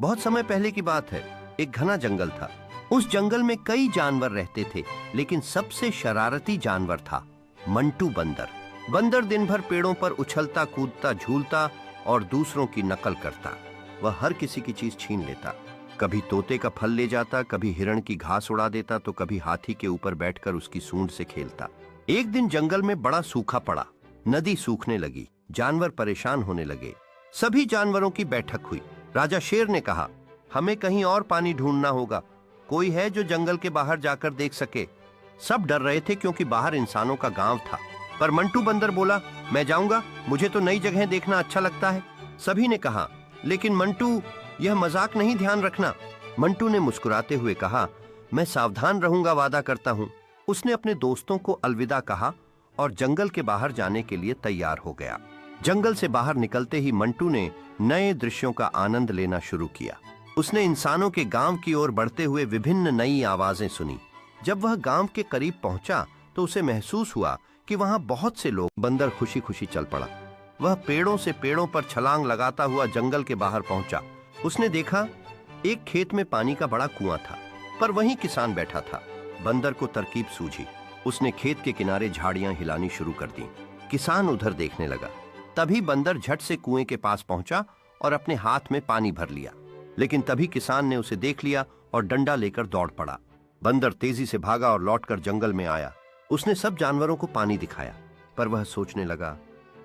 बहुत समय पहले की बात है। एक घना जंगल था। उस जंगल में कई जानवर रहते थे, लेकिन सबसे शरारती जानवर था मंटू बंदर। बंदर दिन भर पेड़ों पर उछलता कूदता झूलता और दूसरों की नकल करता। वह हर किसी की चीज छीन लेता। कभी तोते का फल ले जाता, कभी हिरण की घास उड़ा देता, तो कभी हाथी के ऊपर बैठकर उसकी सूंड से खेलता। एक दिन जंगल में बड़ा सूखा पड़ा। नदी सूखने लगी। जानवर परेशान होने लगे। सभी जानवरों की बैठक हुई। राजा शेर ने कहा, हमें कहीं और पानी ढूंढना होगा। कोई है जो जंगल के बाहर जाकर देख सके? सब डर रहे थे क्योंकि बाहर इंसानों का गांव था। पर मंटू बंदर बोला, मैं जाऊंगा, मुझे तो नई जगह देखना अच्छा लगता है। सभी ने कहा, लेकिन मंटू, यह मजाक नहीं, ध्यान रखना। मंटू ने मुस्कुराते हुए कहा, मैं सावधान रहूंगा, वादा करता हूं। उसने अपने दोस्तों को अलविदा कहा और जंगल के बाहर जाने के लिए तैयार हो गया। जंगल से बाहर निकलते ही मंटू ने नए दृश्यों का आनंद लेना शुरू किया। उसने इंसानों के गांव की ओर बढ़ते हुए विभिन्न नई आवाजें सुनी। जब वह गांव के करीब पहुंचा तो उसे महसूस हुआ कि वहां बहुत से लोग। बंदर खुशी खुशी चल पड़ा। वह पेड़ों से पेड़ों पर छलांग लगाता हुआ जंगल के बाहर पहुंचा। उसने देखा एक खेत में पानी का बड़ा कुआं था, पर वहीं किसान बैठा था। बंदर को तरकीब सूझी। उसने खेत के किनारे झाड़ियां हिलानी शुरू कर दी। किसान उधर देखने लगा। तभी बंदर झट से कुएं के पास पहुंचा और अपने हाथ में पानी भर लिया। लेकिन तभी किसान ने उसे देख लिया और डंडा लेकर दौड़ पड़ा। बंदर तेजी से भागा और लौटकर जंगल में आया। उसने सब जानवरों को पानी दिखाया, पर वह सोचने लगा,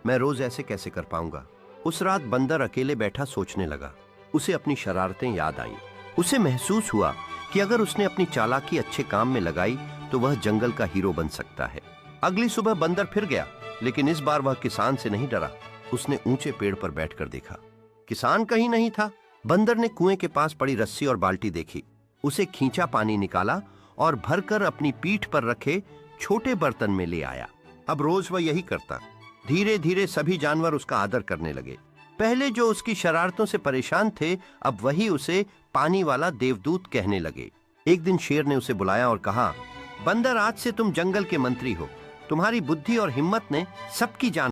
मैं रोज ऐसे कैसे कर पाऊंगा। उस रात बंदर अकेले बैठा सोचने लगा। उसे अपनी शरारतें याद आईं। उसे महसूस हुआ कि अगर उसने अपनी चालाकी अच्छे काम में लगाई तो वह जंगल का हीरो बन सकता है। अगली सुबह बंदर फिर गया, लेकिन इस बार वह किसान से नहीं डरा। उसने ऊंचे पेड़ पर बैठकर देखा। किसान कहीं नहीं था। बंदर ने कुएं के पास पड़ी रस्सी और बाल्टी देखी। उसे खींचा, पानी निकाला और भरकर अपनी पीठ पर रखे छोटे बर्तन में ले आया। अब रोज वह यही करता। धीरे धीरे सभी जानवर उसका आदर करने लगे। पहले जो उसकी शरारतों से परेशान थे, अब वही उसे पानी वाला देवदूत कहने लगे। एक दिन शेर ने उसे बुलाया और कहा, बंदर, आज से तुम जंगल के मंत्री हो। तुम्हारी बुद्धि और हिम्मत ने सबकी जान